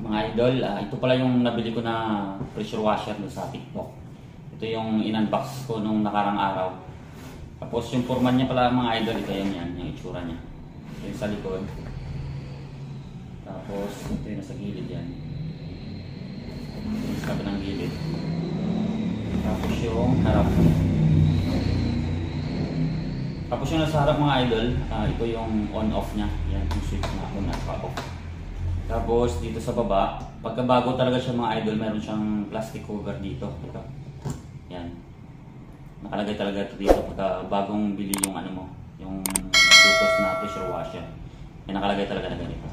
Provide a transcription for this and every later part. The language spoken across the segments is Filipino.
Mga idol, ito pala yung nabili ko na pressure washer doon sa TikTok. Ito yung in-unbox ko nung nakarang araw. Tapos yung forman niya pala mga idol, ito yung yan, yung itsura niya. Ito yung sa likod. Tapos ito yung nasa gilid yan. Ito yung sa kabilang gilid. Tapos yung harap. Tapos yung nasa harap mga idol, ito yung on-off niya. Yan, yung switch na on at off. Tapos dito sa baba, pagkabago talaga siya mga idol, meron siyang plastic cover dito. Ito. Yan. Nakalagay talaga ito dito pagka bagong bili yung ano mo, yung Bluetooth na pressure washer. Yan nakalagay talaga na ganito.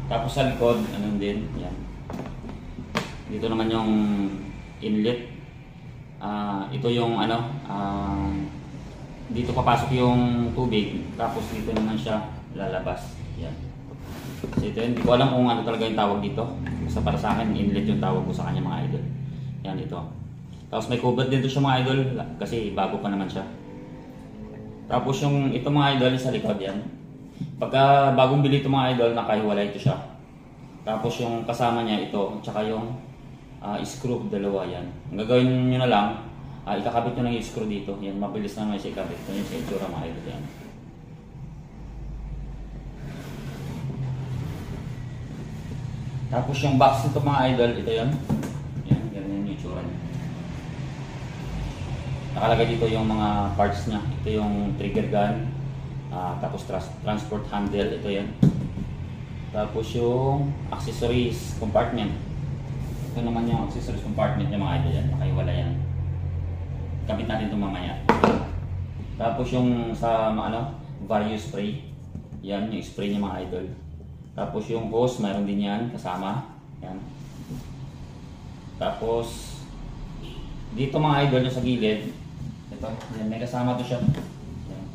Tapos sa likod, ano din, yan. Dito naman yung inlet. Ito yung ano, dito papasok yung tubig, tapos dito naman siya lalabas. Yan. So ito yun, hindi ko alam kung ano talaga yung tawag dito. Basta para sa akin, inlet yung tawag ko sa kanya mga idol. Yan ito. Tapos may cover dito siya mga idol, kasi bago pa naman siya. Tapos yung ito mga idol sa likod yan. Pagka bagong bili ito mga idol, nakahiwalay ito siya. Tapos yung kasama niya ito, tsaka yung screw dalawa yan. Ang gagawin nyo na lang, ikakabit nyo lang yung screw dito. Yan, mabilis na nga siya ikabit. Ito yung sa itsura mga idol yan. Tapos yung box nito mga idol, ito yun. Yan, ganyan yung itsura niya. Nakalagay dito yung mga parts niya. Ito yung trigger gun, tapos transport handle, ito yan. Tapos yung accessories compartment. Ito naman yung accessories compartment niya mga idol yan. Nakaiwala yan. Kapit natin ito mamaya. Tapos yung sa ano, vario spray. Yan, yung spray niya mga idol. Tapos yung hose, mayroon din yan kasama. Yan. Tapos dito mga idol sa gilid, ito, yan, may kasama to siya. Yan.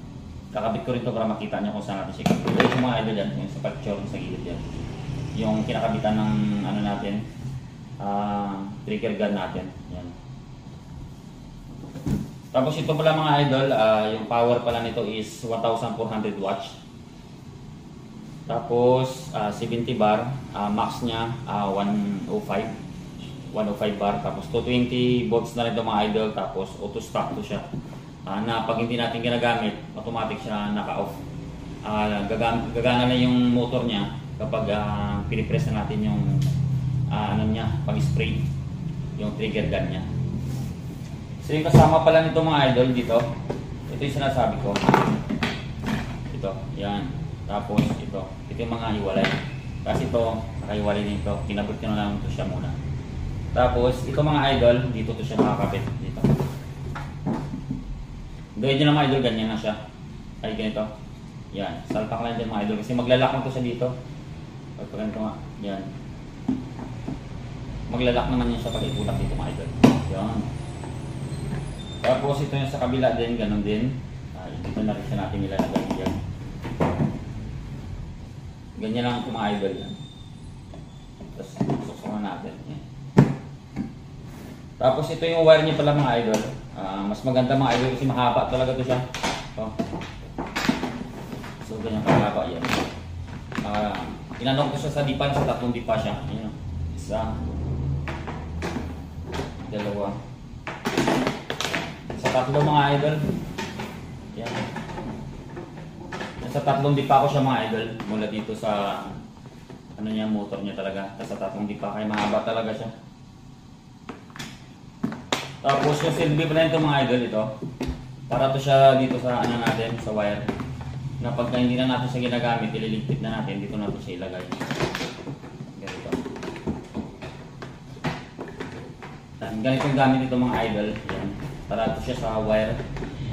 Kakabit ko rin to para makita nyo kung saan natin siya. Ito yung mga idol yan, yung sa picture sa gilid yan. Yung kinakabitan ng ano natin, trigger gun natin. Yan. Tapos ito pala mga idol, yung power pala nito is 1,400 watts. Tapos 70 bar, max niya 105 bar, tapos 220 volts na rin ito mga idol. Tapos auto stop to siya, na pag hindi natin ginagamit, automatic siya naka-off. Gagana na yung motor niya kapag pinipress na natin yung ano niya, pag-spray yung trigger gun niya. So yung kasama pala nito mga idol dito, ito yung sinasabi ko. Ito, yan. Tapos ito yung mga hiwalay. Kasi ito, nakahiwalay dito. Kinabot ko na lang ito siya muna. Tapos, ito mga idol, dito to siya nakakabit. Dito. Gawin nyo na mga idol, ganyan na siya. Ay, ganito. Yan, salpak lang dyan mga idol. Kasi maglalak na to siya dito. Pag ganito nga, yan. Maglalak naman yun siya pag iputak dito mga idol. Yan. Tapos, ito yung sa kabila din, ganun din. Dito na rin siya natin nilalagay yan. Ganyan lang ito mga idol yan. Tapos suksok natin. Yan. Tapos ito yung wire niya pala mga idol. Mas maganda mga idol kasi mahaba talaga ito siya. Ito. So ganyan kahaba yan. Inanong ko siya sa dipan, sa 3 dipa siya. Ayan. Isa. Dalawa. Sa 3 mga idol. Yan. Sa 3 dipa ko siya mga idol, mula dito sa ano niya, motor niya talaga. Sa 3 dipa, kaya mahaba talaga siya. Tapos yung silbi pala nito mga idol, ito para to siya dito sa ano natin, sa wire, na pagka hindi na natin siya ginagamit, ililigpit na natin, dito natin siya ilagay. Ganito. Ganito yung gamit ito mga idol. Yan. Para to siya sa wire,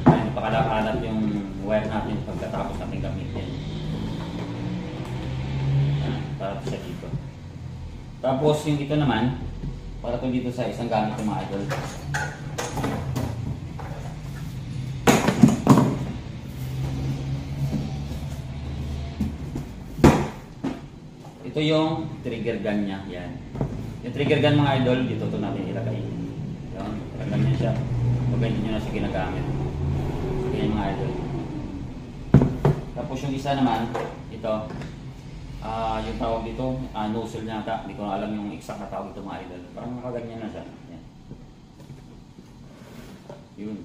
hindi pa kalakalat yung wire natin pagkatapos natin gamitin. Para siya dito. Tapos yung ito naman, para ito dito sa isang gamit ng mga idol. Ito yung trigger gun niya. Yan. Yung trigger gun mga idol, dito ito natin ilagay. Yan. Ganyan siya. Pag hindi nyo na siya ginagamit. Yan mga idol. Tapos yung isa naman, ito. yung tawag dito, nozzle niya ata. Hindi ko na alam yung exact na tawag dito mga idol. Parang nakaganyan na siya. Yan. Yun.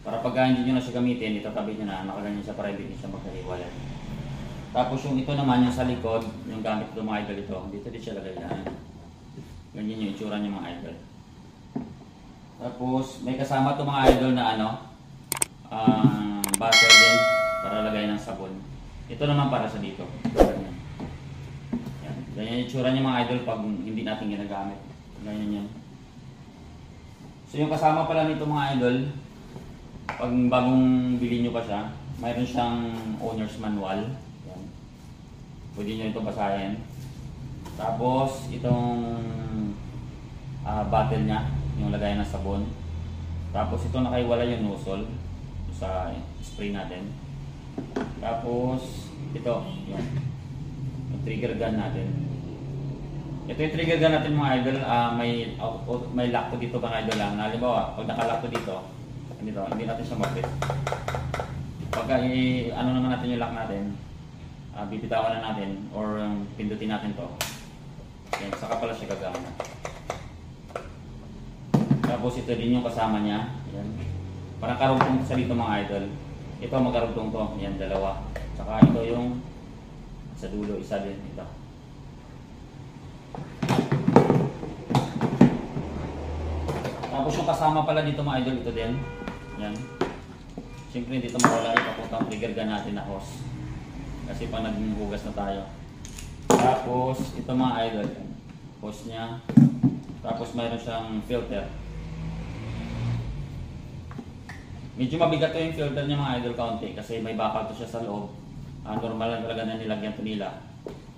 Para pag hindi nyo na siya gamitin, itatabi nyo na, nakaganyan siya para hindi siya magkahiwalay. Tapos yung ito naman, yung sa likod, yung gamit ito mga idol ito, dito din siya lagay yan. Ganyan yung itsura niya mga idol. Tapos may kasama ito mga idol na ano, butter din para lagay ng sabon. Ito naman para sa dito. Ganyan. Yan. Ganyan yung itsura niya mga idol pag hindi natin ginagamit. Ganyan yan. So yung kasama pala nito mga idol, pag bagong bili nyo pa siya, mayroon siyang owner's manual. Yan. Pwede nyo ito basahin. Tapos itong bottle niya, yung lagayan ng sabon. Tapos ito nakaiwala yung nozzle sa spray natin. Tapos ito, yan. Yung trigger gun natin. Ito yung trigger gun natin mga idol, may lock to dito mga idol lang. Halimbawa, pag naka-lock to dito, hindi natin siya mag-fit. Pagka ano naman natin yung lock natin, bibitawan na natin or pindutin natin to. Yan, saka pala siya gagana. Tapos ito din yung kasama niya. Yan. Parang karugtong sa dito mga idol. Ito magkarugtong to. Yan, dalawa. Saka ito yung sa dulo, isa din. Ito. Tapos yung kasama pala dito mga idol, ito din. Yan. Siyempre dito mawala ipapunta ang trigger gun natin na hose. Kasi pa naghugas na tayo. Tapos ito mga idol, hose niya. Tapos mayroon siyang filter. Medyo mabigat to yung filter niya mga idol kaunti kasi may bakal to siya sa loob. Normal lang talaga na nilagyan to nila.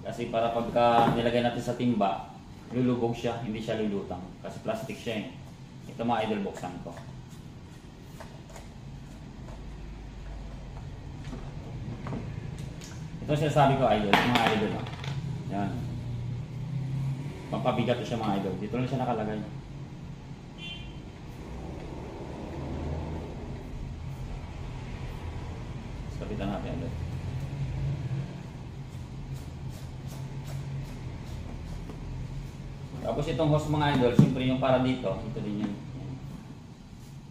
Kasi para pagka nilagay natin sa timba, lulubog siya, hindi siya lulutang. Kasi plastic siya eh. Ito mga idol, buksan ko. Ito sinasabi ko idol, mga idol. Yan. Pampabigat to siya mga idol. Dito lang siya nakalagay. Kapitan natin idol. Tapos itong hose mga idol, siyempre yung para dito, ito din yan.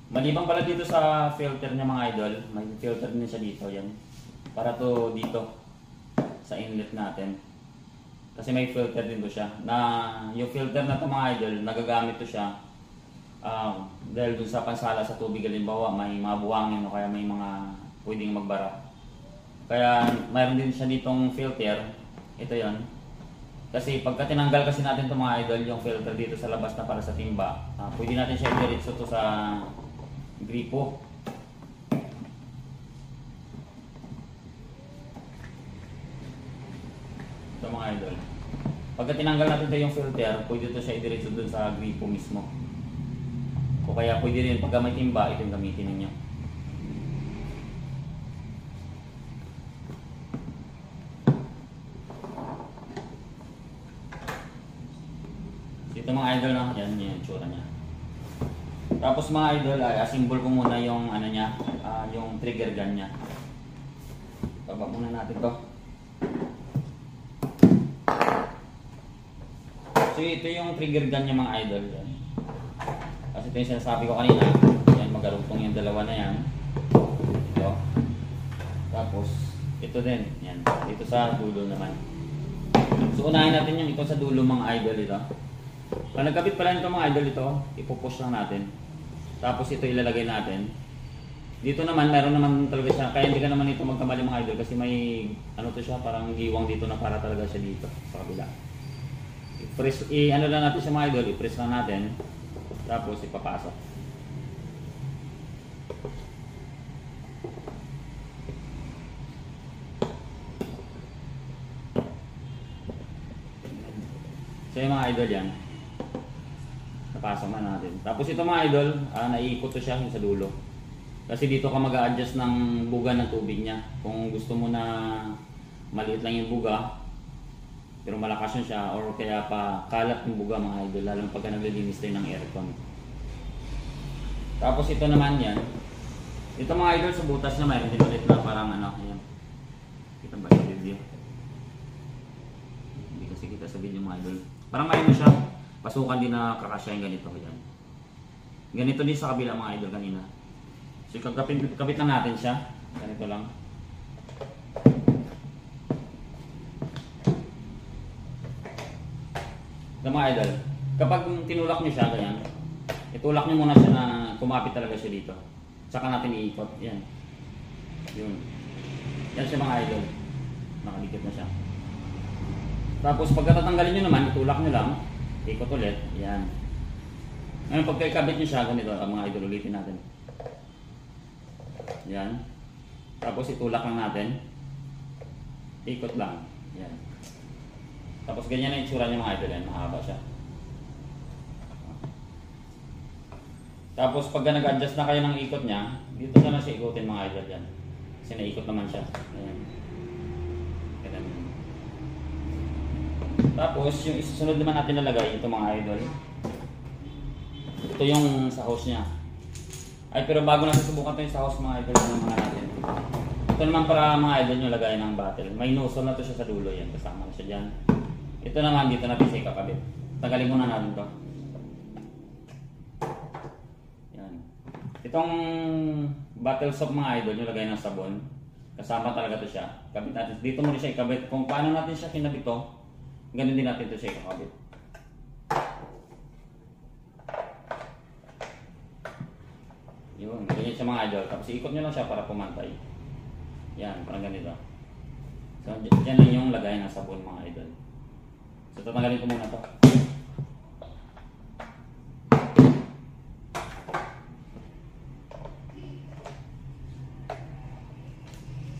Maliban pala dito sa filter niya mga idol, may filter din siya dito yan. Para to dito sa inlet natin. Kasi may filter din to siya. Na yung filter na to mga idol, nagagamit to siya dahil dun sa pansala sa tubig, halimbawa may mga buwangin o kaya may mga pwedeng magbara. Kaya mayroon din siya ditong filter. Ito yon. Kasi pagka tinanggal kasi natin itong mga idol, yung filter dito sa labas na para sa timba, pwede natin siya i-diretso to sa gripo. Ito mga idol. Pagka tinanggal natin ito yung filter, pwede ito siya i-diretso dun sa gripo mismo. O kaya pwede rin pagka may timba, ito yung gamitin ninyo. Ito mga idol na, yan yung tsura niya. Tapos mga idol, asimbol ko muna yung ano niya, yung trigger gun niya. Baba muna natin to. So ito yung trigger gun niya mga idol. Yan. Kasi ito yung sinasabi ko kanina, yan magarugtong yung dalawa na yan. Ito. Tapos ito din, yan. Ito sa dulo naman. So unahin natin yung ito sa dulo mga idol ito. Pag nagkabit pala nito mga idol ito, ipupush lang natin. Tapos ito ilalagay natin. Dito naman, meron naman talaga siya. Kaya hindi ka naman ito magkamali mga idol kasi may ano to siya, parang giwang dito na para talaga siya dito sa kabila. I-press, ano lang natin siya mga idol, i-press lang natin. Tapos ipapasok. So yung mga idol yan. Napasok na natin. Tapos ito mga idol, naiikot to siya sa dulo. Kasi dito ka mag-a-adjust ng buga ng tubig niya. Kung gusto mo na maliit lang yung buga, pero malakas yun siya, or kaya pa kalat yung buga mga idol, lalo pagka naglilinis tayo ng aircon. Tapos ito naman yan. Ito mga idol, sa butas na mayroon dito ulit na parang ano, ayan. Kita ba sa video? sige kita sa video mga idol. Parang ayaw mo siya, pasukan din na kakasya yung ganito. Yan. Ganito din sa kabila mga idol kanina. So kapit lang natin siya. Ganito lang. Ito mga idol, kapag tinulak nyo siya ganyan, itulak nyo muna siya na kumapit talaga siya dito. Saka natin iikot. Yan. Yun. Yan siya mga idol. Nakadikit na siya. Tapos pagkatatanggalin nyo naman, itulak nyo lang, ikot ulit, yan. Ngayon pagkakabit nyo siya, ganito ang mga idol, ulitin natin. Yan. Tapos itulak lang natin, ikot lang, yan. Tapos ganyan ang itsura niya mga idol, yan, mahaba siya. Tapos pagka nag-adjust na kayo ng ikot niya, dito na lang siya ikutin mga idol, yan. Kasi naikot naman siya. Ayan. Tapos, yung isusunod naman natin nalagay, ito mga idol. Ito yung sa house niya. Ay, pero bago natin subukan ito yung sa house mga idol, yung mga natin. Ito naman para mga idol nyo lagay ng battle. May nozzle na ito siya sa dulo, yan. Kasama na siya dyan. Ito naman, dito natin siya ikakabit. Tagalin muna natin ito. Yan. Itong battle soap mga idol, nyo lagay ng sabon. Kasama talaga ito siya. Kabit natin. Dito mo rin siya ikabit. Kung paano natin siya kinabit ito, ganun din natin ito siya ikakabit. Yun, ganyan siya mga idol. Tapos ikot nyo lang siya para pumantay. Yan, parang ganito. So, dyan lang yung lagay ng sabon mga idol. So, tatanggalin ko muna ito.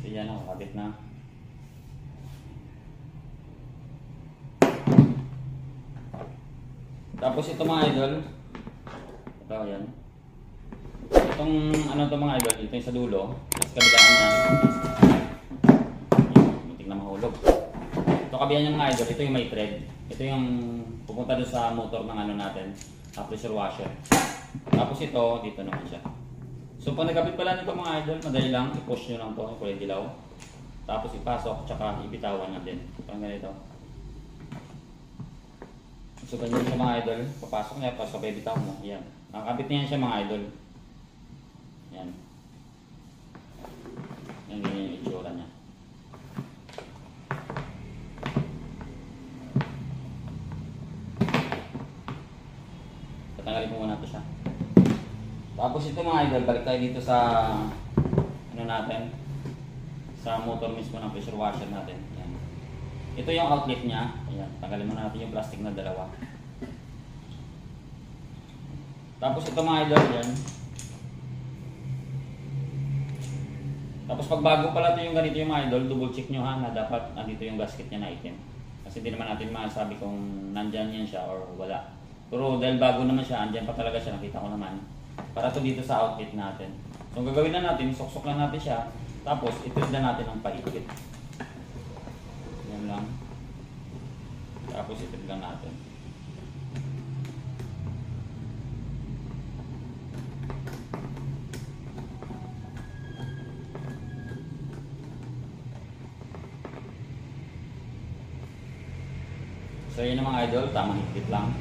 So, yan, nakakabit na. Tapos ito mga idol, ito yan. Itong ano ito mga idol, ito yung sa dulo, sa kabilaan niya. Muntik na mahulog. Ito kabilaan niya mga idol, ito yung may thread. Ito yung pupunta doon sa motor ng ano natin, pressure washer. Tapos ito, dito naman siya. So pag nagkabit pala nito mga idol, madali lang, i-push nyo lang ito, yung kulay dilaw. Tapos ipasok, tsaka ibitawan natin. Parang ganito. So ganyan siya mga idol, papasok niya, tapos sabay bitaw mo, yan. Nakakabit niyan siya mga idol. Yan. Yan ganyan yung itsura niya. Tatanggalin mo muna ito siya. Tapos ito mga idol, balik tayo dito sa ano natin, sa motor mismo ng pressure washer natin. Yan. Ito yung outlet niya. Ayan, tanggalin muna natin yung plastic na dalawa. Tapos ito mga idol yan. Tapos pag bago pala ito yung ganito yung mga idol, double check nyo ha na dapat andito yung gasket niya na item. Kasi hindi naman natin masabi kung nandyan yan siya or wala. Pero dahil bago naman siya, andyan pa talaga siya, nakita ko naman. Para to dito sa outlet natin. So ang gagawin na natin, suksok lang natin siya. Tapos itread na natin ang paikit. Yan lang. Tapos itread lang natin. So yun ang mga idol, tamang higpit lang.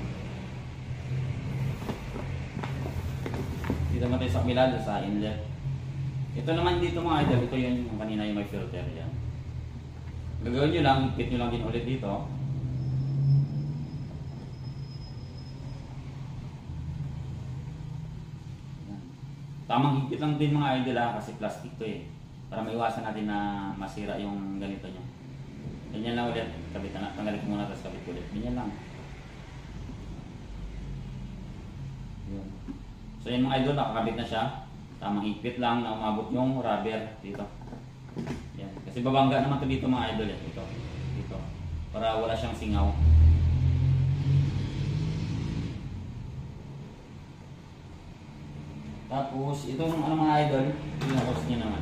Dito naman tayo sa kabila, sa inlet. Ito naman dito mga idol, ito yung kanina yung may filter yan. Gagawin nyo lang, higpit nyo lang din ulit dito. Tamang higpit lang din mga idol ha, kasi plastic to eh. Para maiwasan natin na masira yung ganito nyo. Ganyan lang ulit, kabit na, tanggalin ko muna tapos kabit ulit. Ganyan lang. Yun. So yan mga idol, nakakabit na siya. Tamang higpit lang na umabot yung rubber dito. Yan. Kasi babangga naman to dito mga idol eh. Ito. Dito. Para wala siyang singaw. Tapos itong ano mga idol, yung hose niya naman.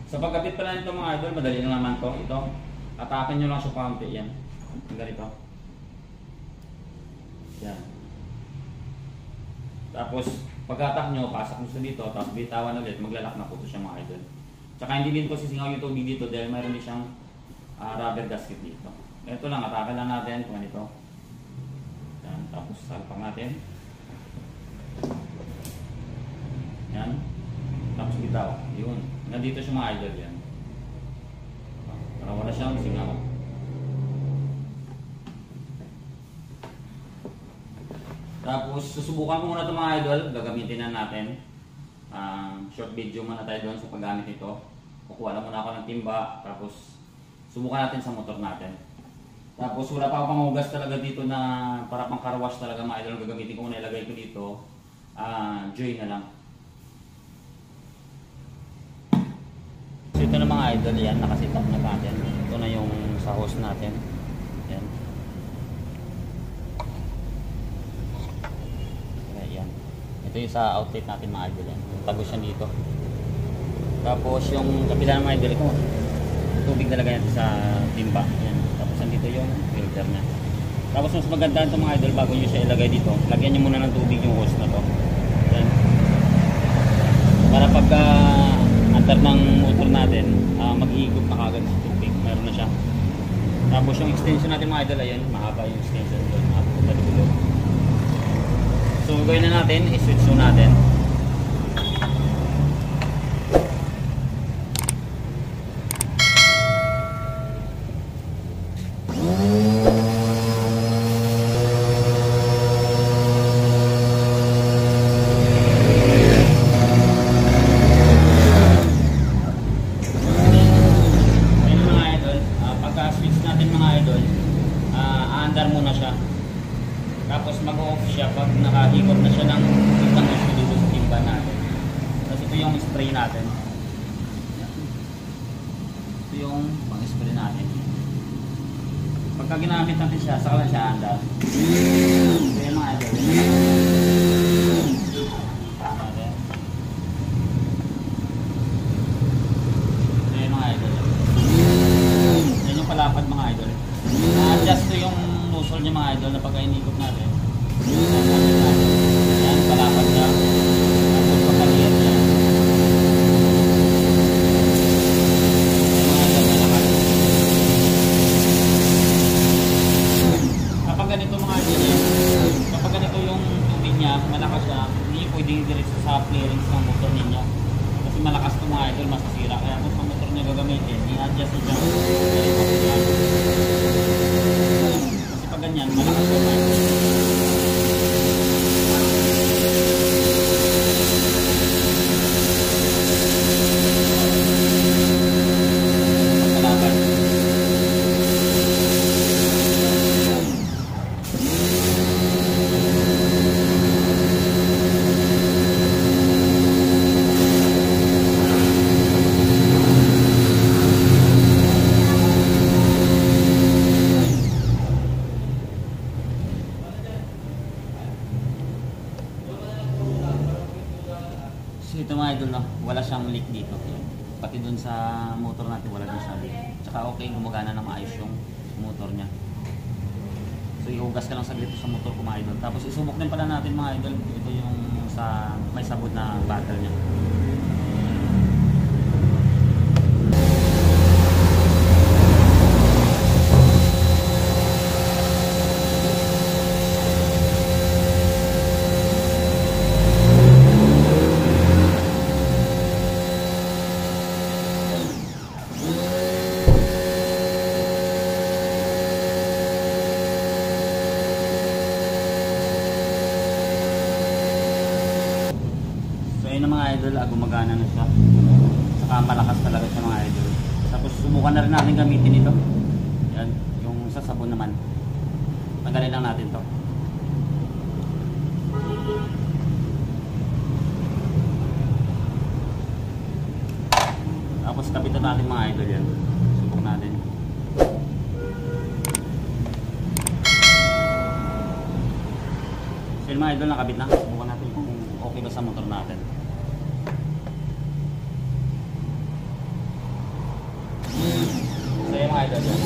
Sa pagkabit pala nito mga idol, madali na naman to. Ito, atakin nyo lang siya kaunti. Yan. Yung ganito. Yan. Tapos, pagkatak nyo, pasak nyo sa dito, tapos bitawan ulit, maglalak na po ito siya mga idol. Tsaka hindi din po sisingaw yung tubig dito dahil mayroon din siyang rubber gasket dito. Ito lang, atake lang natin kung ito. Yan, tapos salpak natin. Yan. Tapos bitaw. Yun. Nandito siya mga idol yan. Para wala siyang singaw. Tapos susubukan ko muna ito mga idol. Gagamitin na natin. Short video muna tayo doon sa paggamit nito. Kukuha lang muna ako ng timba. Tapos subukan natin sa motor natin. Tapos wala pa ako panghugas talaga dito na para pang car wash talaga mga idol. Gagamitin ko muna, ilagay ko dito. Joy na lang. So ito na mga idol, yan, nakasit up na natin. Ito na yung sa hose natin. Yan. Ayan. Ito yung sa outlet natin mga idol. Yan. Tagos yan dito. Tapos yung kapila ng mga idol ito, tubig talaga yan sa timba. Yan. Tapos nandito yung filter niya. Tapos mas maganda ito mga idol, bago nyo siya ilagay dito, lagyan nyo muna ng tubig yung hose na to. Yan. Para pag antar ng motor natin, mag-iigop na kagad sa tubig. Meron na siya. Tapos yung extension natin mga idol, ayun, mahaba yung extension doon. So gawin na natin, i-switch na natin. Tapos mag-off siya pag nakahigop na siya ng isang gusto dito sa timba natin. Tapos ito yung spray natin. Ito yung pang-spray natin. Pagka ginamit natin siya, saka lang siya andar. Ito yung mga idol. Ito yung mga idol. Yan yung palapad mga idol. Na-adjust to yung nozzle niya mga idol na pagka inikot natin. Yan, palapad niya. Tapos papaliit niya. Mga idol na lakas. Kapag ganito mga idol niya, kapag ganito yung tubig niya, malakas siya, hindi pwedeng diretso sa clearance ng motor niya. Kasi malakas ito mga idol, masasira. Kaya kung sa motor niya gagamitin, i-adjust niya. Kasi pag ganyan, malakas siya mga idol. So ito mga idol, no? Wala siyang leak dito. Pati dun sa motor natin wala din siyang leak. Tsaka okay, gumagana na maayos yung motor niya. So ihugas ka lang saglit sa motor ko mga idol. Tapos isubok din pala natin mga idol. Ito yung sa may sabot na battle niya. Ayun na mga idol, gumagana na siya. Saka malakas talaga siya mga idol. Tapos subukan na rin natin gamitin ito. Yan, yung sa sabon naman. Tanggalin lang natin to. Tapos kapitan natin mga idol yan. Subukan natin. So yun mga idol, nakabit na. Subukan natin kung okay ba sa motor natin. So yun mga idol yan.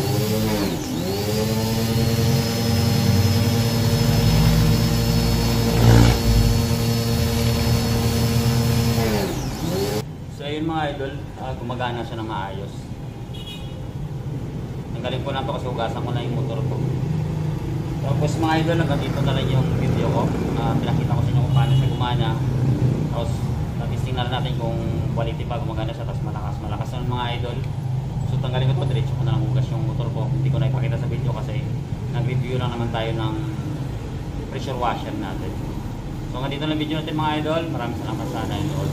So ayun mga idol, gumagana siya ng maayos. Tanggalin ko lang to kasi hugasan ko na yung motor ko. Tapos mga idol, hanggang dito na lang yung video ko. Pinakita ko sa inyo kung paano siya gumana. Tapos natisting na natin kung quality pa, gumagana siya. Tapos malakas na mga idol. So tanggalin ko ito, diretso ko na lang hugas yung motor ko. Hindi ko na ipakita sa video kasi nag-review lang naman tayo ng pressure washer natin. So hanggang dito lang video natin mga idol. Maraming salamat sa nanonood.